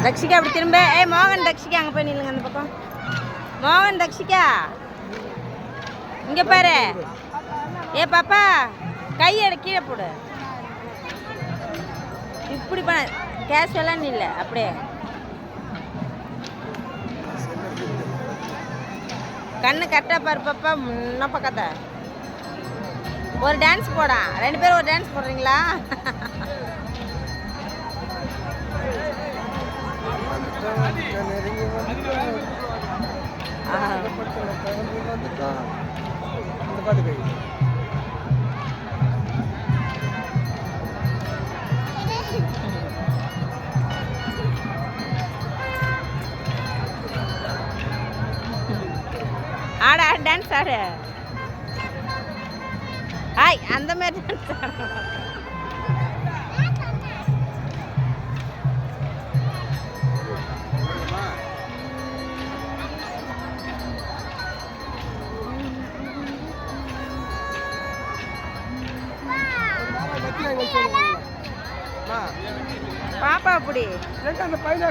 தக்ஷிகா அப்படி திரும்ப. மோகன் தக்ஷிகா அங்கே போய் நில்லுங்க அந்த பக்கம். மோகன் தக்ஷிகா இங்கே பாரு. பாப்பா கையெடு கீழே போடு. இப்படி பண்ண கேஷுவலாக இல்லை அப்படியே. கண்ணு கரெக்டாக பாரு பாப்பா. முன்ன பக்கத்தை ஒரு டான்ஸ் போடா. 2 பேரும் ஒரு டான்ஸ் போடுறீங்களா? ஆடு ஆடு டான்ஸ் ஆடு. அந்த மாதிரி டான்ஸ் ஆடு. பாப்பா அப்படி அந்த பையனா